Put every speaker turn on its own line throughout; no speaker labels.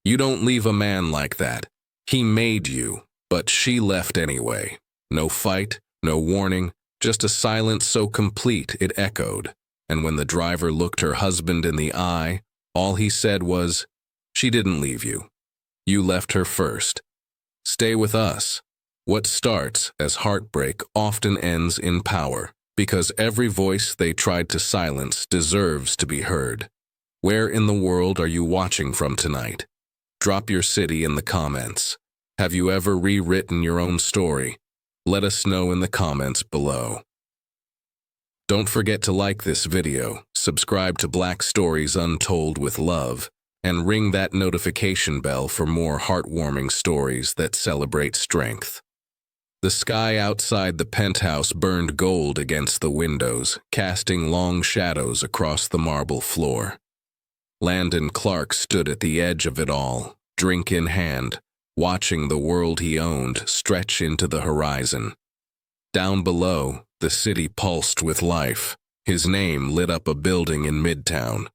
You don't leave a man like that. He made you, but she left anyway. No fight, no warning, just a silence so complete it echoed. And when the driver looked her husband in the eye, all he said was, "She didn't leave you. You left her first. Stay with us." What starts as heartbreak often ends in power, because every voice they tried to silence deserves to be heard. Where in the world are you watching from tonight? Drop your city in the comments. Have you ever rewritten your own story? Let us know in the comments below. Don't forget to like this video, subscribe to Black Stories Untold with love, and ring that notification bell for more heartwarming stories that celebrate strength. The sky outside the penthouse burned gold against the windows, casting long shadows across the marble floor. Landon Clark stood at the edge of it all, drink in hand, watching the world he owned stretch into the horizon. Down below, the city pulsed with life. His name lit up a building in Midtown.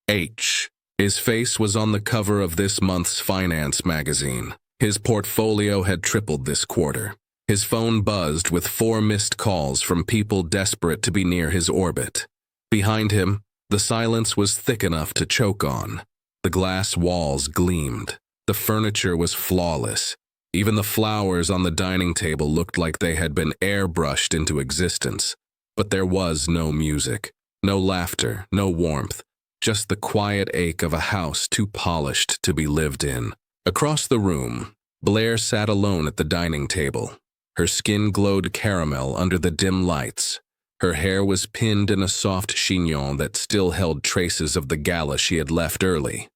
His face was on the cover of this month's finance magazine. His portfolio had tripled this quarter. His phone buzzed with 4 missed calls from people desperate to be near his orbit. Behind him, the silence was thick enough to choke on. The glass walls gleamed. The furniture was flawless. Even the flowers on the dining table looked like they had been airbrushed into existence. But there was no music, no laughter, no warmth, just the quiet ache of a house too polished to be lived in. Across the room, Blaire sat alone at the dining table. Her skin glowed caramel under the dim lights. Her hair was pinned in a soft chignon that still held traces of the gala she had left early.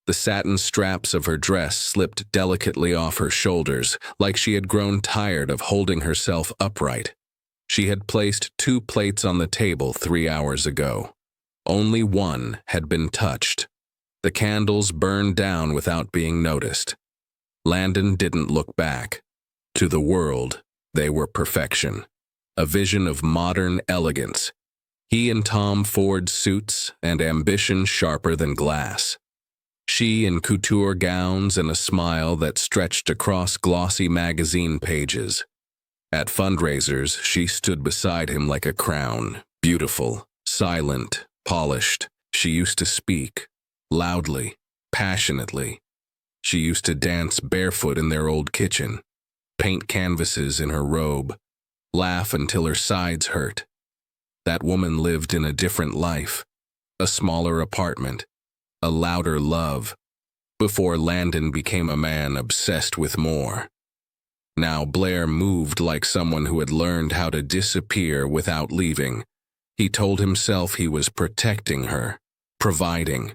The satin straps of her dress slipped delicately off her shoulders, like she had grown tired of holding herself upright. She had placed 2 plates on the table 3 hours ago. Only one had been touched. The candles burned down without being noticed. Landon didn't look back. To the world, they were perfection, a vision of modern elegance. He in Tom Ford suits and ambition sharper than glass. She in couture gowns and a smile that stretched across glossy magazine pages. At fundraisers, she stood beside him like a crown, beautiful, silent, polished. She used to speak, loudly, passionately. She used to dance barefoot in their old kitchen, paint canvases in her robe, laugh until her sides hurt. That woman lived in a different life, a smaller apartment, a louder love, before Landon became a man obsessed with more. Now Blaire moved like someone who had learned how to disappear without leaving. He told himself he was protecting her, providing.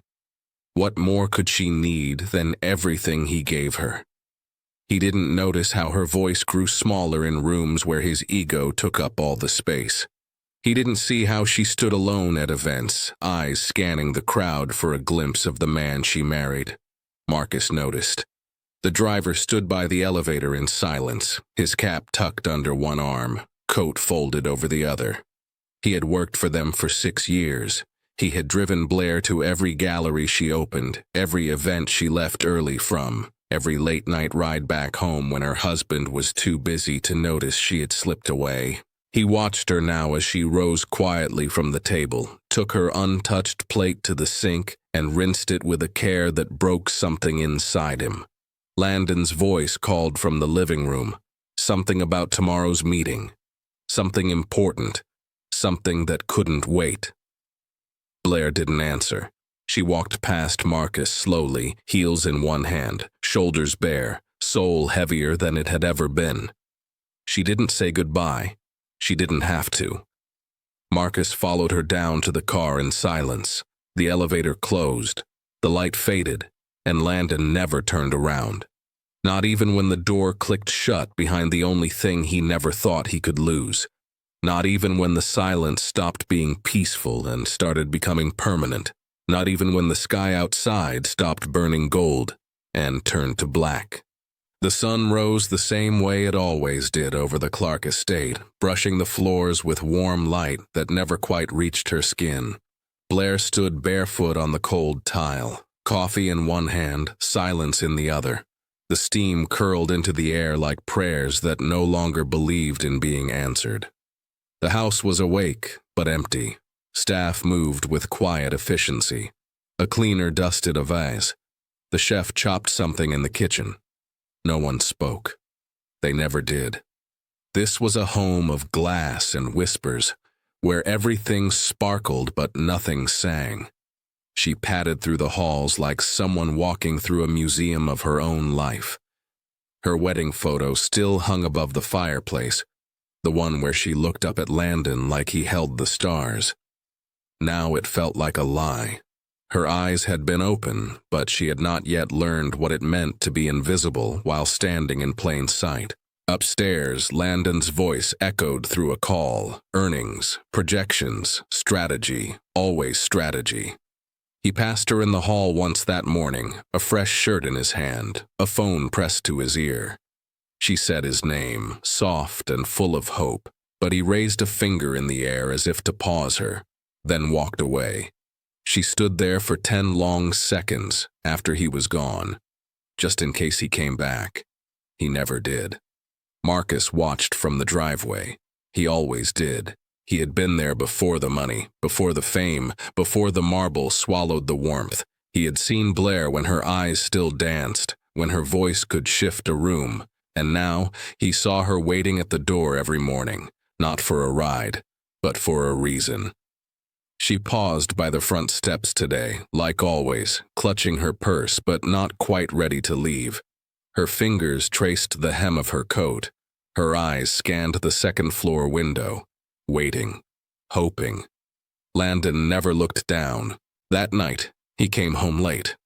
What more could she need than everything he gave her? He didn't notice how her voice grew smaller in rooms where his ego took up all the space. He didn't see how she stood alone at events, eyes scanning the crowd for a glimpse of the man she married. Marcus noticed. The driver stood by the elevator in silence, his cap tucked under one arm, coat folded over the other. He had worked for them for 6 years. He had driven Blaire to every gallery she opened, every event she left early from, every late-night ride back home when her husband was too busy to notice she had slipped away. He watched her now as she rose quietly from the table, took her untouched plate to the sink, and rinsed it with a care that broke something inside him. Landon's voice called from the living room, something about tomorrow's meeting, something important, something that couldn't wait. Blaire didn't answer. She walked past Marcus slowly, heels in one hand, shoulders bare, soul heavier than it had ever been. She didn't say goodbye. She didn't have to. Marcus followed her down to the car in silence. The elevator closed, the light faded, and Landon never turned around. Not even when the door clicked shut behind the only thing he never thought he could lose. Not even when the silence stopped being peaceful and started becoming permanent. Not even when the sky outside stopped burning gold and turned to black. The sun rose the same way it always did over the Clark estate, brushing the floors with warm light that never quite reached her skin. Blaire stood barefoot on the cold tile, Coffee in one hand, silence in the other. The steam curled into the air like prayers that no longer believed in being answered. The house was awake, but empty. Staff moved with quiet efficiency. A cleaner dusted a vase. The chef chopped something in the kitchen. No one spoke. They never did. This was a home of glass and whispers, where everything sparkled but nothing sang. She padded through the halls like someone walking through a museum of her own life. Her wedding photo still hung above the fireplace, the one where she looked up at Landon like he held the stars. Now it felt like a lie. Her eyes had been open, but she had not yet learned what it meant to be invisible while standing in plain sight. Upstairs, Landon's voice echoed through a call. Earnings, projections, strategy, always strategy. He passed her in the hall once that morning, a fresh shirt in his hand, a phone pressed to his ear. She said his name, soft and full of hope, but he raised a finger in the air as if to pause her, then walked away. She stood there for 10 long seconds after he was gone, just in case he came back. He never did. Marcus watched from the driveway. He always did. He had been there before the money, before the fame, before the marble swallowed the warmth. He had seen Blaire when her eyes still danced, when her voice could shift a room, and now he saw her waiting at the door every morning, not for a ride, but for a reason. She paused by the front steps today, like always, clutching her purse but not quite ready to leave. Her fingers traced the hem of her coat. Her eyes scanned the second-floor window, waiting, hoping. Landon never looked down. That night, he came home late.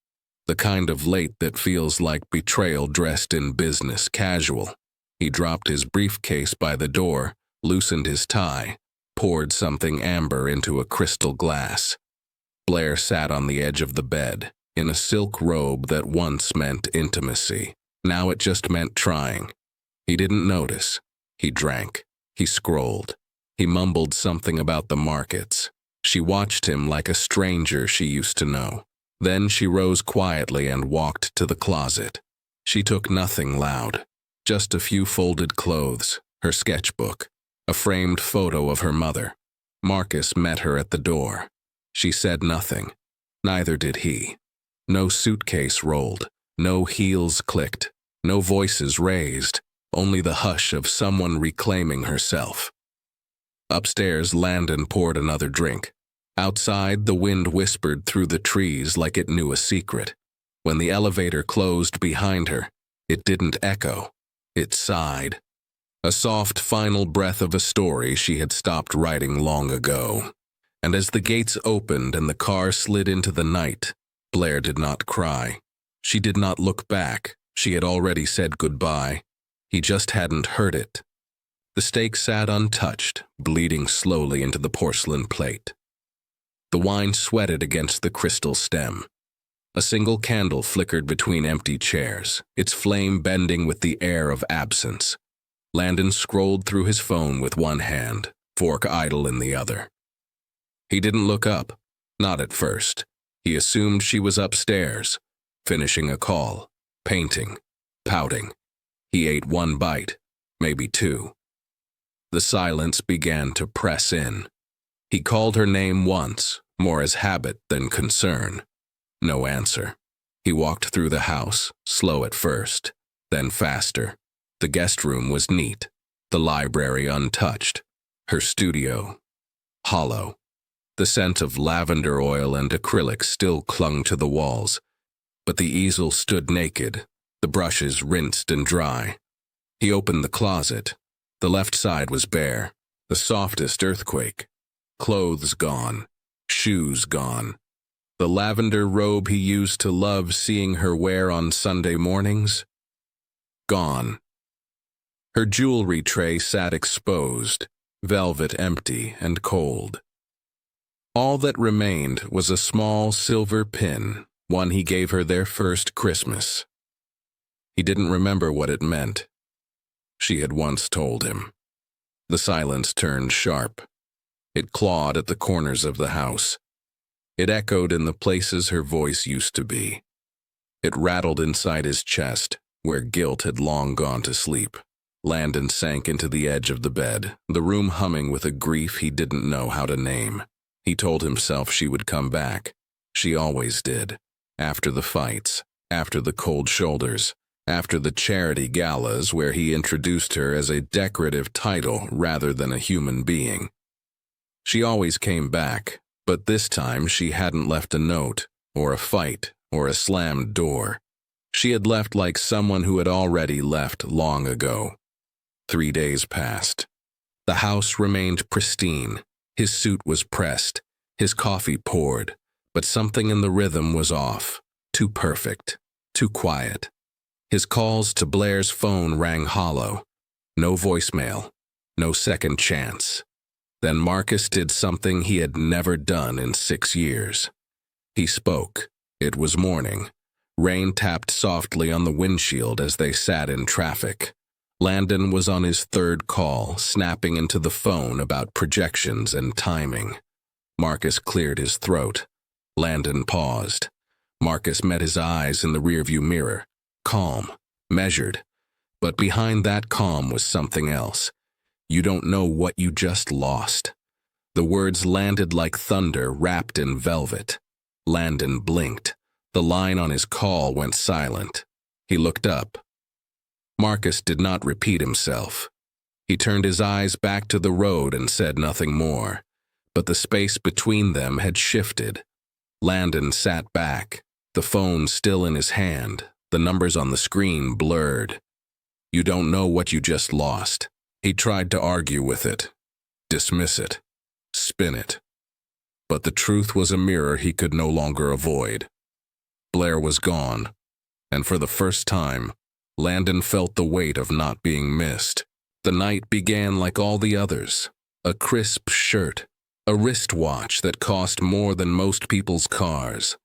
The kind of late that feels like betrayal dressed in business casual. He dropped his briefcase by the door, loosened his tie, poured something amber into a crystal glass. Blaire sat on the edge of the bed, in a silk robe that once meant intimacy. Now it just meant trying. He didn't notice. He drank. He scrolled. He mumbled something about the markets. She watched him like a stranger she used to know. Then she rose quietly and walked to the closet. She took nothing loud, just a few folded clothes, her sketchbook, a framed photo of her mother. Marcus met her at the door. She said nothing. Neither did he. No suitcase rolled. No heels clicked. No voices raised. Only the hush of someone reclaiming herself. Upstairs, Landon poured another drink. Outside, the wind whispered through the trees like it knew a secret. When the elevator closed behind her, it didn't echo. It sighed. A soft final breath of a story she had stopped writing long ago. And as the gates opened and the car slid into the night, Blaire did not cry. She did not look back. She had already said goodbye. He just hadn't heard it. The steak sat untouched, bleeding slowly into the porcelain plate. The wine sweated against the crystal stem. A single candle flickered between empty chairs, its flame bending with the air of absence. Landon scrolled through his phone with one hand, fork idle in the other. He didn't look up, not at first. He assumed she was upstairs, finishing a call, painting, pouting. He ate one bite, maybe two. The silence began to press in. He called her name once, more as habit than concern. No answer. He walked through the house, slow at first, then faster. The guest room was neat, the library untouched, her studio hollow. The scent of lavender oil and acrylic still clung to the walls, but the easel stood naked, the brushes rinsed and dry. He opened the closet. The left side was bare, the softest earthquake. Clothes gone, shoes gone. The lavender robe he used to love seeing her wear on Sunday mornings? Gone. Her jewelry tray sat exposed, velvet empty and cold. All that remained was a small silver pin, one he gave her their first Christmas. He didn't remember what it meant. She had once told him. The silence turned sharp. It clawed at the corners of the house. It echoed in the places her voice used to be. It rattled inside his chest, where guilt had long gone to sleep. Landon sank into the edge of the bed, the room humming with a grief he didn't know how to name. He told himself she would come back. She always did. After the fights, after the cold shoulders, after the charity galas where he introduced her as a decorative title rather than a human being. She always came back, but this time she hadn't left a note, or a fight, or a slammed door. She had left like someone who had already left long ago. 3 days passed. The house remained pristine. His suit was pressed, his coffee poured, but something in the rhythm was off. Too perfect, too quiet. His calls to Blaire's phone rang hollow. No voicemail, no second chance. Then Marcus did something he had never done in 6 years. He spoke. It was morning. Rain tapped softly on the windshield as they sat in traffic. Landon was on his third call, snapping into the phone about projections and timing. Marcus cleared his throat. Landon paused. Marcus met his eyes in the rearview mirror. Calm, measured. But behind that calm was something else. You don't know what you just lost. The words landed like thunder wrapped in velvet. Landon blinked. The line on his call went silent. He looked up. Marcus did not repeat himself. He turned his eyes back to the road and said nothing more. But the space between them had shifted. Landon sat back, the phone still in his hand, the numbers on the screen blurred. You don't know what you just lost. He tried to argue with it, dismiss it, spin it. But the truth was a mirror he could no longer avoid. Blaire was gone, and for the first time, Landon felt the weight of not being missed. The night began like all the others. A crisp shirt, a wristwatch that cost more than most people's cars.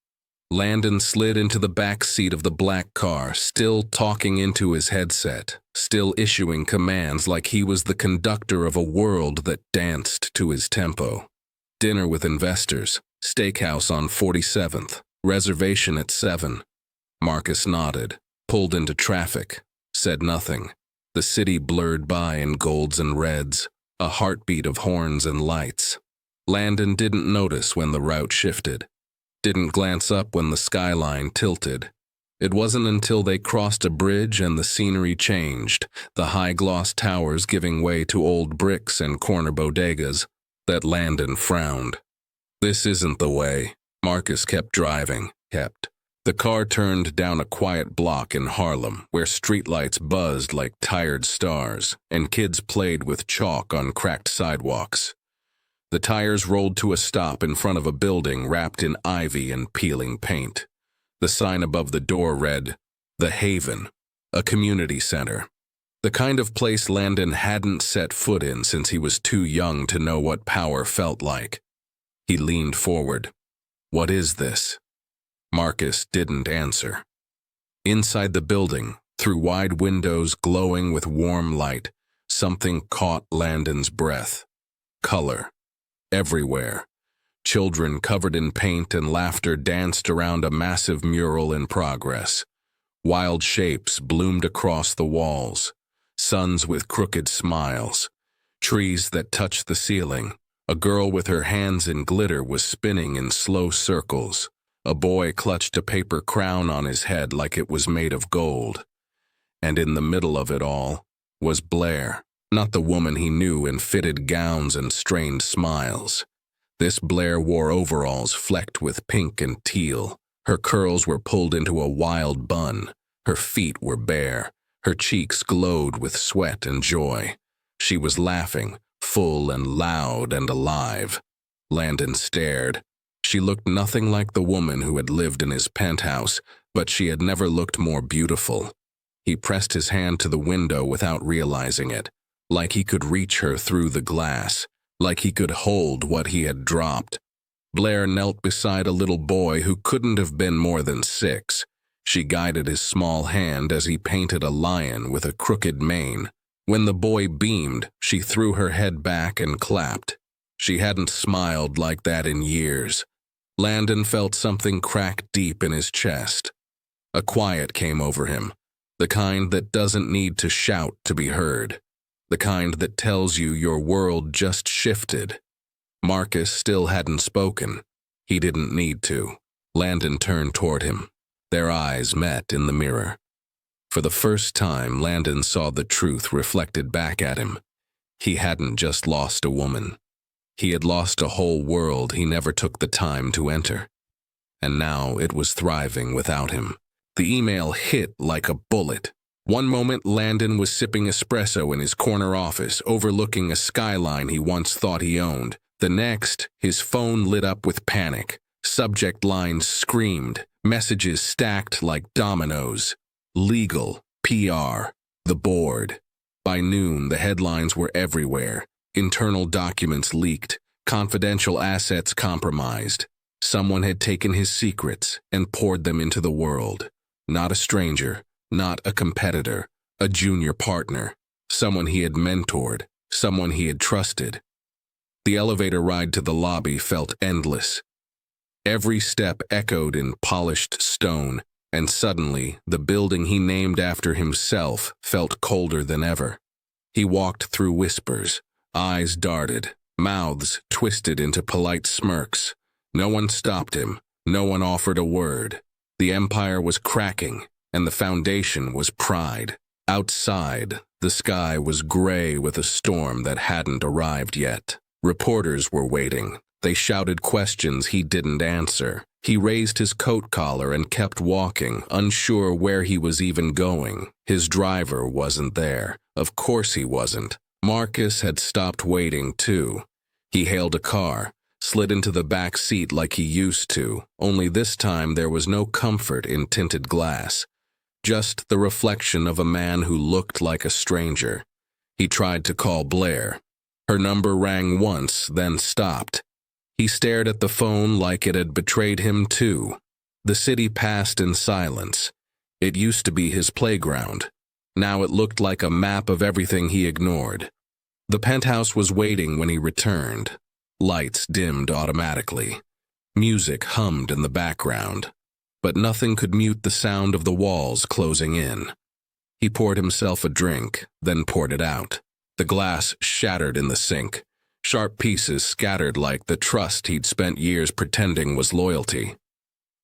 Landon slid into the back seat of the black car, still talking into his headset, still issuing commands like he was the conductor of a world that danced to his tempo. Dinner with investors, steakhouse on 47th, reservation at 7. Marcus nodded, pulled into traffic, said nothing. The city blurred by in golds and reds, a heartbeat of horns and lights. Landon didn't notice when the route shifted, didn't glance up when the skyline tilted. It wasn't until they crossed a bridge and the scenery changed, the high-gloss towers giving way to old bricks and corner bodegas, that Landon frowned. This isn't the way. Marcus kept driving, The car turned down a quiet block in Harlem where streetlights buzzed like tired stars and kids played with chalk on cracked sidewalks. The tires rolled to a stop in front of a building wrapped in ivy and peeling paint. The sign above the door read, The Haven, a community center. The kind of place Landon hadn't set foot in since he was too young to know what power felt like. He leaned forward. What is this? Marcus didn't answer. Inside the building, through wide windows glowing with warm light, something caught Landon's breath. Color. Everywhere. Children covered in paint and laughter danced around a massive mural in progress. Wild shapes bloomed across the walls. Suns with crooked smiles. Trees that touched the ceiling. A girl with her hands in glitter was spinning in slow circles. A boy clutched a paper crown on his head like it was made of gold. And in the middle of it all was Blaire. Not the woman he knew in fitted gowns and strained smiles. This Blaire wore overalls flecked with pink and teal. Her curls were pulled into a wild bun. Her feet were bare. Her cheeks glowed with sweat and joy. She was laughing, full and loud and alive. Landon stared. She looked nothing like the woman who had lived in his penthouse, but she had never looked more beautiful. He pressed his hand to the window without realizing it. Like he could reach her through the glass, like he could hold what he had dropped. Blaire knelt beside a little boy who couldn't have been more than 6. She guided his small hand as he painted a lion with a crooked mane. When the boy beamed, she threw her head back and clapped. She hadn't smiled like that in years. Landon felt something crack deep in his chest. A quiet came over him, the kind that doesn't need to shout to be heard, the kind that tells you your world just shifted. Marcus still hadn't spoken. He didn't need to. Landon turned toward him. Their eyes met in the mirror. For the first time, Landon saw the truth reflected back at him. He hadn't just lost a woman. He had lost a whole world he never took the time to enter. And now it was thriving without him. The email hit like a bullet. One moment, Landon was sipping espresso in his corner office, overlooking a skyline he once thought he owned. The next, his phone lit up with panic. Subject lines screamed, messages stacked like dominoes. Legal, PR, the board. By noon, the headlines were everywhere. Internal documents leaked, confidential assets compromised. Someone had taken his secrets and poured them into the world. Not a stranger, not a competitor, a junior partner, someone he had mentored, someone he had trusted. The elevator ride to the lobby felt endless. Every step echoed in polished stone, and suddenly the building he named after himself felt colder than ever. He walked through whispers, eyes darted, mouths twisted into polite smirks. No one stopped him, no one offered a word. The empire was cracking, and the foundation was pride. Outside, the sky was gray with a storm that hadn't arrived yet. Reporters were waiting. They shouted questions he didn't answer. He raised his coat collar and kept walking, unsure where he was even going. His driver wasn't there. Of course he wasn't. Marcus had stopped waiting, too. He hailed a car, slid into the back seat like he used to, only this time there was no comfort in tinted glass. Just the reflection of a man who looked like a stranger. He tried to call Blaire. Her number rang once, then stopped. He stared at the phone like it had betrayed him too. The city passed in silence. It used to be his playground. Now it looked like a map of everything he ignored. The penthouse was waiting when he returned. Lights dimmed automatically. Music hummed in the background. But nothing could mute the sound of the walls closing in. He poured himself a drink, then poured it out. The glass shattered in the sink. Sharp pieces scattered like the trust he'd spent years pretending was loyalty.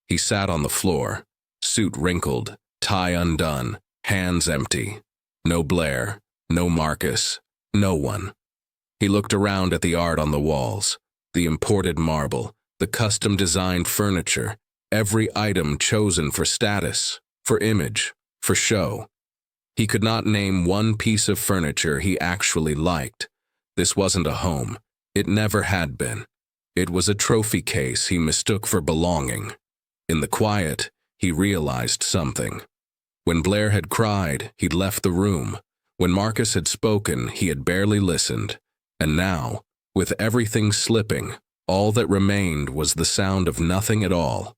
He sat on the floor, suit wrinkled, tie undone, hands empty. No Blaire, no Marcus, no one. He looked around at the art on the walls, the imported marble, the custom-designed furniture, every item chosen for status, for image, for show. He could not name one piece of furniture he actually liked. This wasn't a home. It never had been. It was a trophy case he mistook for belonging. In the quiet, he realized something. When Blaire had cried, he'd left the room. When Marcus had spoken, he had barely listened. And now, with everything slipping, all that remained was the sound of nothing at all.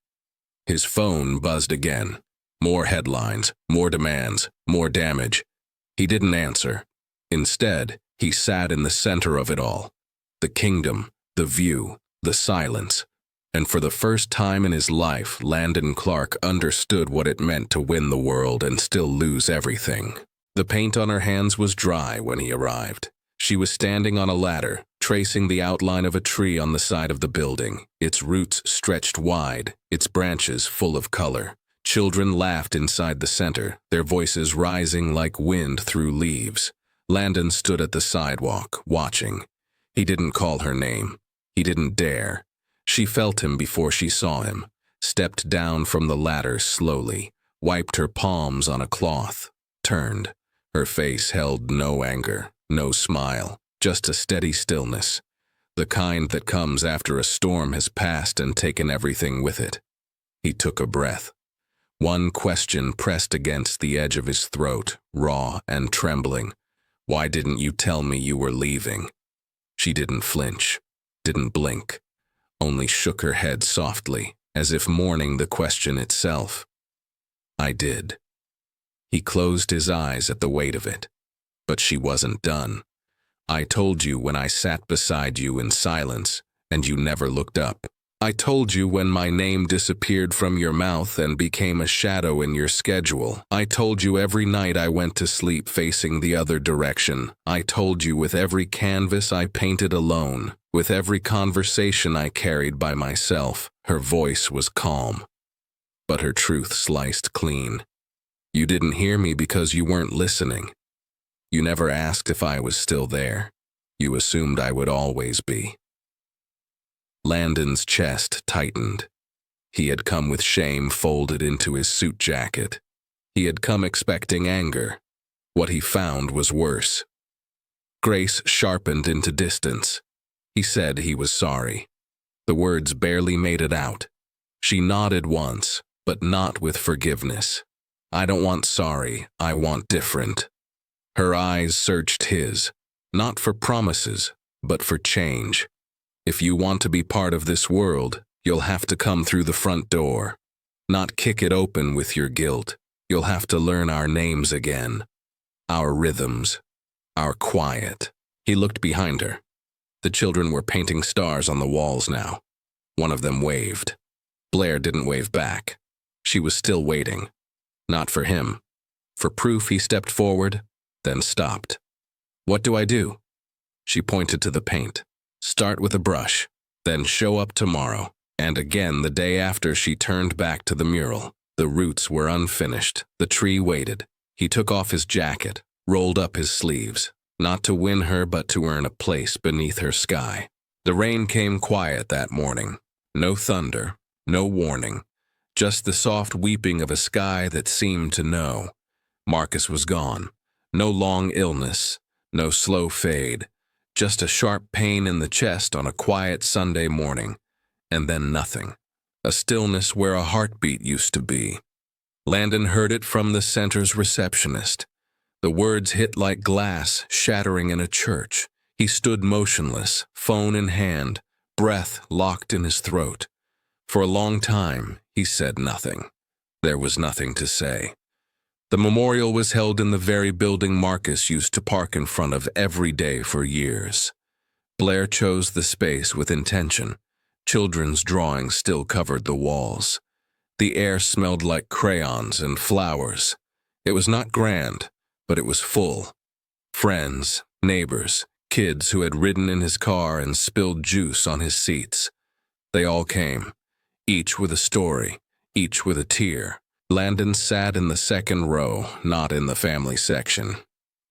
His phone buzzed again. More headlines, more demands, more damage. He didn't answer. Instead, he sat in the center of it all. The kingdom, the view, the silence. And for the first time in his life, Landon Clark understood what it meant to win the world and still lose everything. The paint on her hands was dry when he arrived. She was standing on a ladder, tracing the outline of a tree on the side of the building, its roots stretched wide, its branches full of color. Children laughed inside the center, their voices rising like wind through leaves. Landon stood at the sidewalk, watching. He didn't call her name. He didn't dare. She felt him before she saw him, stepped down from the ladder slowly, wiped her palms on a cloth, turned. Her face held no anger, no smile, just a steady stillness, the kind that comes after a storm has passed and taken everything with it. He took a breath. One question pressed against the edge of his throat, raw and trembling. Why didn't you tell me you were leaving? She didn't flinch, didn't blink, only shook her head softly, as if mourning the question itself. I did. He closed his eyes at the weight of it. But she wasn't done. I told you when I sat beside you in silence, and you never looked up. I told you when my name disappeared from your mouth and became a shadow in your schedule. I told you every night I went to sleep facing the other direction. I told you with every canvas I painted alone, with every conversation I carried by myself. Her voice was calm, but her truth sliced clean. You didn't hear me because you weren't listening. You never asked if I was still there. You assumed I would always be. Landon's chest tightened. He had come with shame folded into his suit jacket. He had come expecting anger. What he found was worse. Grace sharpened into distance. He said he was sorry. The words barely made it out. She nodded once, but not with forgiveness. I don't want sorry, I want different. Her eyes searched his, not for promises, but for change. If you want to be part of this world, you'll have to come through the front door. Not kick it open with your guilt. You'll have to learn our names again. Our rhythms. Our quiet. He looked behind her. The children were painting stars on the walls now. One of them waved. Blaire didn't wave back. She was still waiting. Not for him. For proof, he stepped forward, then stopped. What do I do? She pointed to the paint. Start with a brush, then show up tomorrow. And again the day after she turned back to the mural. The roots were unfinished. The tree waited. He took off his jacket, rolled up his sleeves, not to win her but to earn a place beneath her sky. The rain came quiet that morning. No thunder, no warning, just the soft weeping of a sky that seemed to know. Marcus was gone. No long illness, no slow fade. Just a sharp pain in the chest on a quiet Sunday morning, and then nothing. A stillness where a heartbeat used to be. Landon heard it from the center's receptionist. The words hit like glass shattering in a church. He stood motionless, phone in hand, breath locked in his throat. For a long time, he said nothing. There was nothing to say. The memorial was held in the very building Marcus used to park in front of every day for years. Blaire chose the space with intention. Children's drawings still covered the walls. The air smelled like crayons and flowers. It was not grand, but it was full. Friends, neighbors, kids who had ridden in his car and spilled juice on his seats. They all came, each with a story, each with a tear. Landon sat in the second row, not in the family section.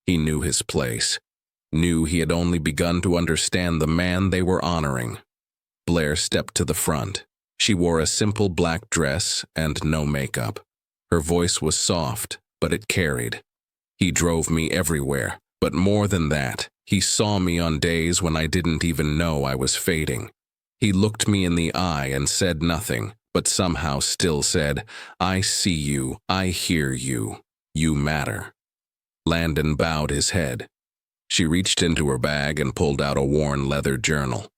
He knew his place, knew he had only begun to understand the man they were honoring. Blaire stepped to the front. She wore a simple black dress and no makeup. Her voice was soft, but it carried. He drove me everywhere, but more than that, he saw me on days when I didn't even know I was fading. He looked me in the eye and said nothing, but somehow still said, I see you, I hear you, you matter. Landon bowed his head. She reached into her bag and pulled out a worn leather journal.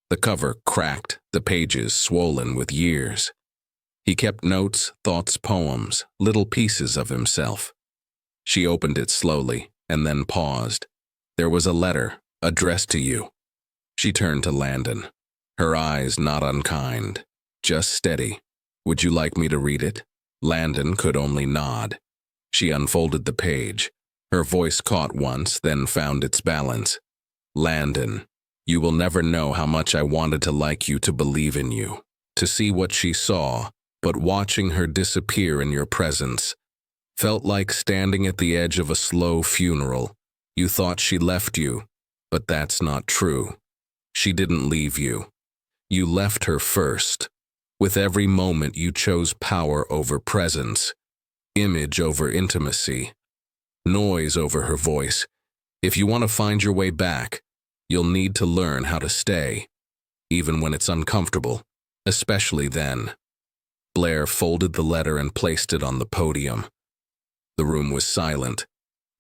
The cover cracked, the pages swollen with years. He kept notes, thoughts, poems, little pieces of himself. She opened it slowly and then paused. There was a letter addressed to you. She turned to Landon, her eyes not unkind. Just steady. Would you like me to read it? Landon could only nod. She unfolded the page. Her voice caught once, then found its balance. Landon, you will never know how much I wanted to like you, to believe in you, to see what she saw, but watching her disappear in your presence felt like standing at the edge of a slow funeral. You thought she left you, but that's not true. She didn't leave you. You left her first. With every moment you chose power over presence, image over intimacy, noise over her voice. If you want to find your way back, you'll need to learn how to stay, even when it's uncomfortable, especially then. Blaire folded the letter and placed it on the podium. The room was silent.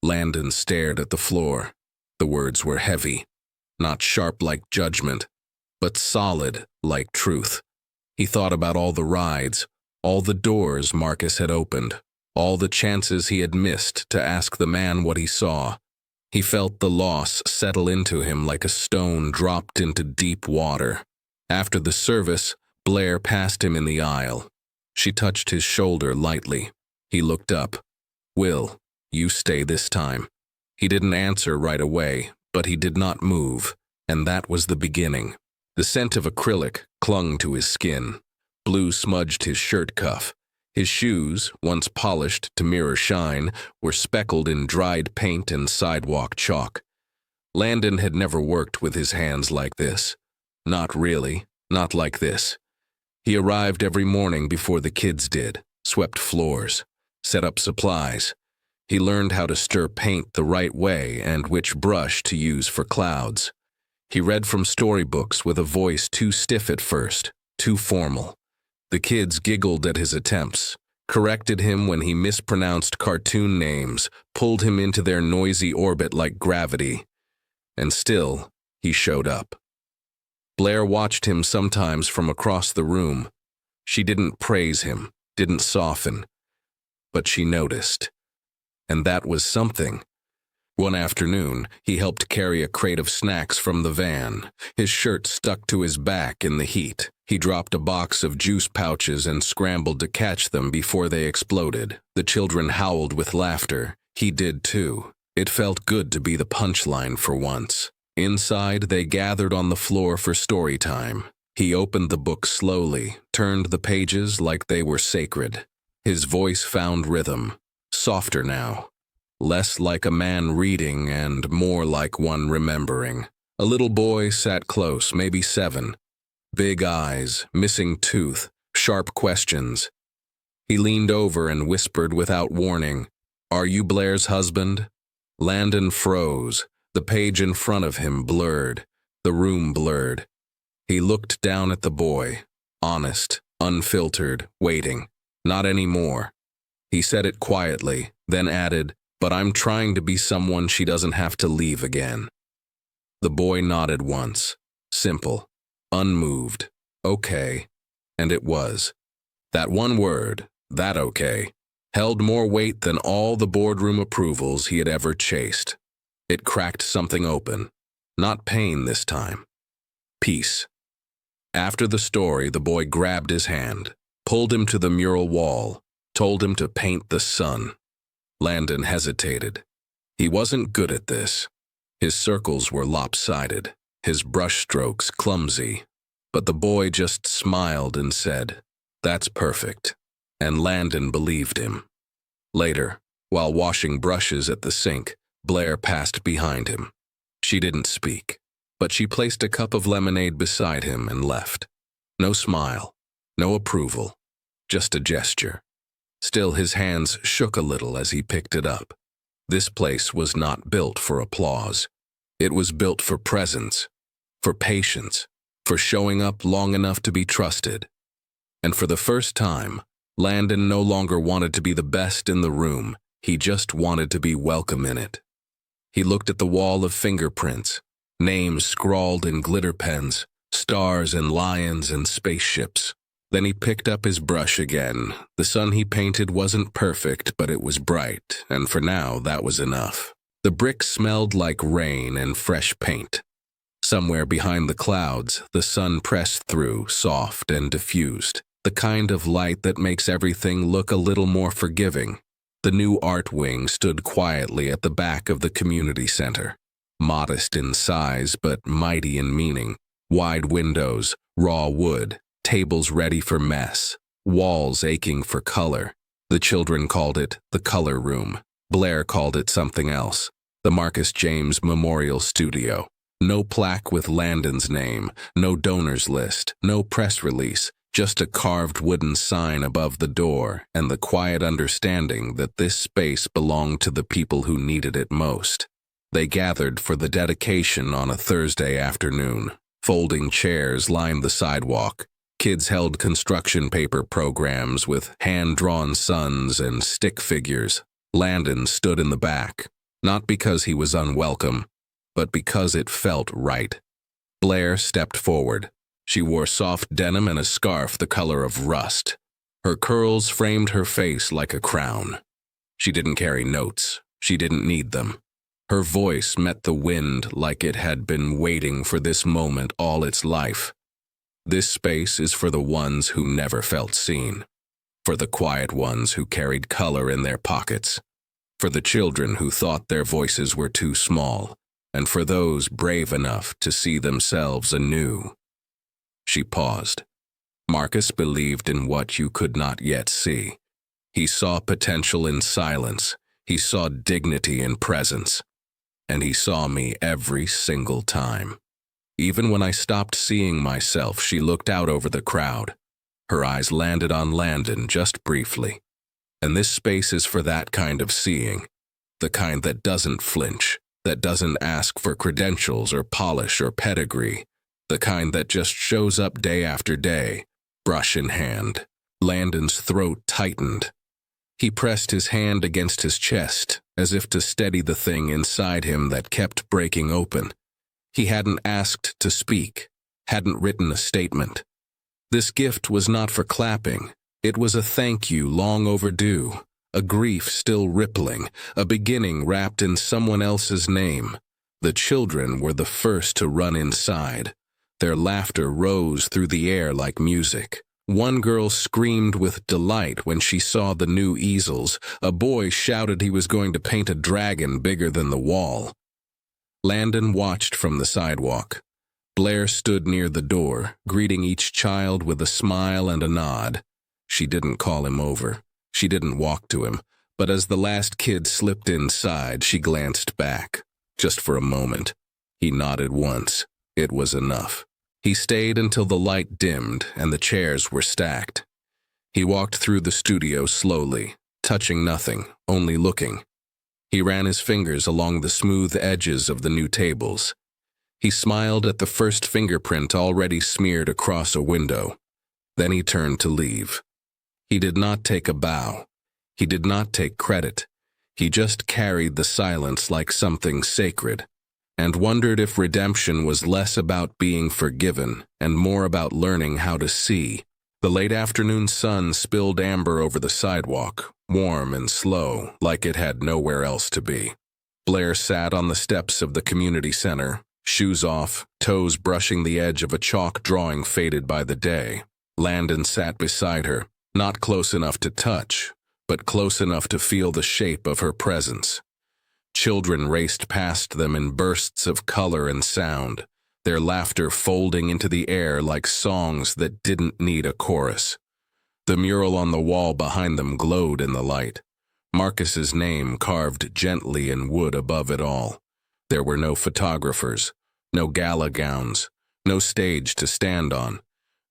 Landon stared at the floor. The words were heavy, not sharp like judgment, but solid like truth. He thought about all the rides, all the doors Marcus had opened, all the chances he had missed to ask the man what he saw. He felt the loss settle into him like a stone dropped into deep water. After the service, Blaire passed him in the aisle. She touched his shoulder lightly. He looked up. "Will, you stay this time." He didn't answer right away, but he did not move, and that was the beginning. The scent of acrylic clung to his skin. Blue smudged his shirt cuff. His shoes, once polished to mirror shine, were speckled in dried paint and sidewalk chalk. Landon had never worked with his hands like this. Not really, not like this. He arrived every morning before the kids did, swept floors, set up supplies. He learned how to stir paint the right way and which brush to use for clouds. He read from storybooks with a voice too stiff at first, too formal. The kids giggled at his attempts, corrected him when he mispronounced cartoon names, pulled him into their noisy orbit like gravity. And still, he showed up. Blaire watched him sometimes from across the room. She didn't praise him, didn't soften, but she noticed. And that was something. One afternoon, he helped carry a crate of snacks from the van. His shirt stuck to his back in the heat. He dropped a box of juice pouches and scrambled to catch them before they exploded. The children howled with laughter. He did too. It felt good to be the punchline for once. Inside, they gathered on the floor for story time. He opened the book slowly, turned the pages like they were sacred. His voice found rhythm, softer now. Less like a man reading and more like one remembering. A little boy sat close, maybe 7. Big eyes, missing tooth, sharp questions. He leaned over and whispered without warning, "Are you Blaire's husband?" Landon froze. The page in front of him blurred. The room blurred. He looked down at the boy, honest, unfiltered, waiting. Not anymore. He said it quietly, then added, "But I'm trying to be someone she doesn't have to leave again." The boy nodded once. Simple. Unmoved. Okay. And it was. That one word, that okay, held more weight than all the boardroom approvals he had ever chased. It cracked something open. Not pain this time. Peace. After the story, the boy grabbed his hand, pulled him to the mural wall, told him to paint the sun. Landon hesitated. He wasn't good at this. His circles were lopsided, his brushstrokes clumsy. But the boy just smiled and said, "That's perfect." And Landon believed him. Later, while washing brushes at the sink, Blaire passed behind him. She didn't speak, but she placed a cup of lemonade beside him and left. No smile, no approval, just a gesture. Still, his hands shook a little as he picked it up. This place was not built for applause. It was built for presence, for patience, for showing up long enough to be trusted. And for the first time, Landon no longer wanted to be the best in the room. He just wanted to be welcome in it. He looked at the wall of fingerprints, names scrawled in glitter pens, stars and lions and spaceships. Then he picked up his brush again. The sun he painted wasn't perfect, but it was bright, and for now that was enough. The bricks smelled like rain and fresh paint. Somewhere behind the clouds, the sun pressed through, soft and diffused, the kind of light that makes everything look a little more forgiving. The new art wing stood quietly at the back of the community center, modest in size but mighty in meaning. Wide windows, raw wood, tables ready for mess, walls aching for color. The children called it the color room. Blaire called it something else, the Marcus James Memorial Studio. No plaque with Landon's name, no donors list, no press release, just a carved wooden sign above the door and the quiet understanding that this space belonged to the people who needed it most. They gathered for the dedication on a Thursday afternoon. Folding chairs lined the sidewalk. Kids held construction paper programs with hand-drawn suns and stick figures. Landon stood in the back, not because he was unwelcome, but because it felt right. Blaire stepped forward. She wore soft denim and a scarf the color of rust. Her curls framed her face like a crown. She didn't carry notes. She didn't need them. Her voice met the wind like it had been waiting for this moment all its life. This space is for the ones who never felt seen, for the quiet ones who carried color in their pockets, for the children who thought their voices were too small, and for those brave enough to see themselves anew. She paused. Marcus believed in what you could not yet see. He saw potential in silence. He saw dignity in presence. And he saw me every single time. Even when I stopped seeing myself, she looked out over the crowd. Her eyes landed on Landon just briefly. And this space is for that kind of seeing, the kind that doesn't flinch, that doesn't ask for credentials or polish or pedigree, the kind that just shows up day after day, brush in hand. Landon's throat tightened. He pressed his hand against his chest, as if to steady the thing inside him that kept breaking open. He hadn't asked to speak, hadn't written a statement. This gift was not for clapping. It was a thank you long overdue, a grief still rippling, a beginning wrapped in someone else's name. The children were the first to run inside. Their laughter rose through the air like music. One girl screamed with delight when she saw the new easels. A boy shouted he was going to paint a dragon bigger than the wall. Landon watched from the sidewalk. Blaire stood near the door, greeting each child with a smile and a nod. She didn't call him over. She didn't walk to him. But as the last kid slipped inside, she glanced back. Just for a moment. He nodded once. It was enough. He stayed until the light dimmed and the chairs were stacked. He walked through the studio slowly, touching nothing, only looking. He ran his fingers along the smooth edges of the new tables. He smiled at the first fingerprint already smeared across a window. Then he turned to leave. He did not take a bow. He did not take credit. He just carried the silence like something sacred, and wondered if redemption was less about being forgiven and more about learning how to see. The late afternoon sun spilled amber over the sidewalk, warm and slow, like it had nowhere else to be. Blaire sat on the steps of the community center, shoes off, toes brushing the edge of a chalk drawing faded by the day. Landon sat beside her, not close enough to touch, but close enough to feel the shape of her presence. Children raced past them in bursts of color and sound, their laughter folding into the air like songs that didn't need a chorus. The mural on the wall behind them glowed in the light, Marcus's name carved gently in wood above it all. There were no photographers, no gala gowns, no stage to stand on,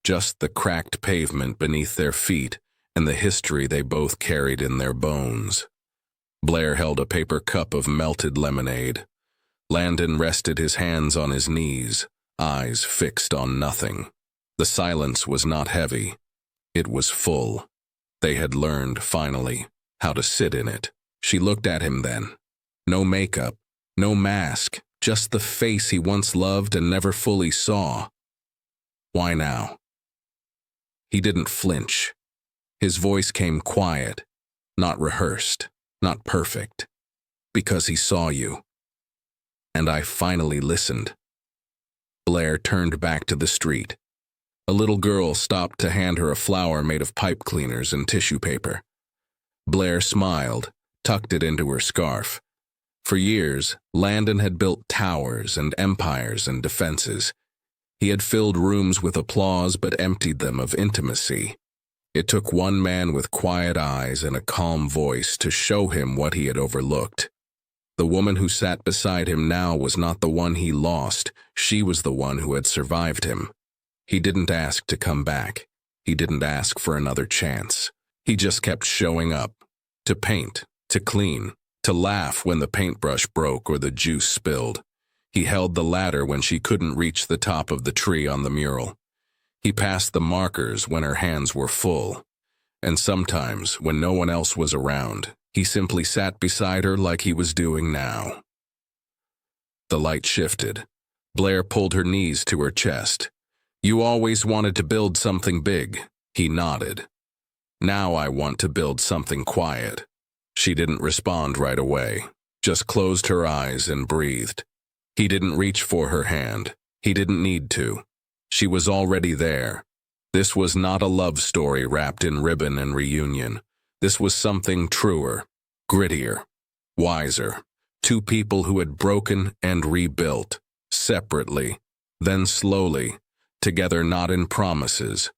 just the cracked pavement beneath their feet and the history they both carried in their bones. Blaire held a paper cup of melted lemonade. Landon rested his hands on his knees, eyes fixed on nothing. The silence was not heavy. It was full. They had learned, finally, how to sit in it. She looked at him then. No makeup, no mask, just the face he once loved and never fully saw. Why now? He didn't flinch. His voice came quiet, not rehearsed. Not perfect, because he saw you. And I finally listened. Blaire turned back to the street. A little girl stopped to hand her a flower made of pipe cleaners and tissue paper. Blaire smiled, tucked it into her scarf. For years, Landon had built towers and empires and defenses. He had filled rooms with applause but emptied them of intimacy. It took one man with quiet eyes and a calm voice to show him what he had overlooked. The woman who sat beside him now was not the one he lost. She was the one who had survived him. He didn't ask to come back. He didn't ask for another chance. He just kept showing up, to paint, to clean, to laugh when the paintbrush broke or the juice spilled. He held the ladder when she couldn't reach the top of the tree on the mural. He passed the markers when her hands were full, and sometimes, when no one else was around, he simply sat beside her like he was doing now. The light shifted. Blaire pulled her knees to her chest. You always wanted to build something big. He nodded. Now I want to build something quiet. She didn't respond right away, just closed her eyes and breathed. He didn't reach for her hand. He didn't need to. She was already there. This was not a love story wrapped in ribbon and reunion. This was something truer, grittier, wiser. Two people who had broken and rebuilt, separately, then slowly, together not in promises,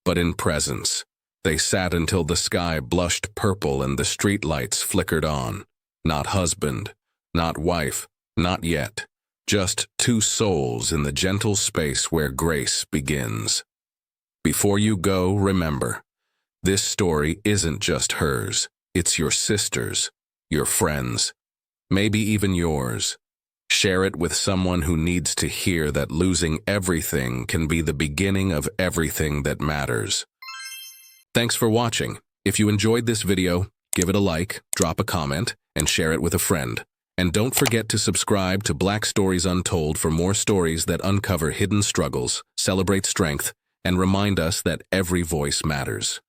but in presence. They sat until the sky blushed purple and the streetlights flickered on. Not husband, not wife, not yet. Just two souls in the gentle space where grace begins. Before you go, remember, this story isn't just hers. It's your sister's, your friend's, maybe even yours. Share it with someone who needs to hear that losing everything can be the beginning of everything that matters. Thanks for watching. If you enjoyed this video, give it a like, drop a comment, and share it with a friend. And don't forget to subscribe to Black Stories Untold for more stories that uncover hidden struggles, celebrate strength, and remind us that every voice matters.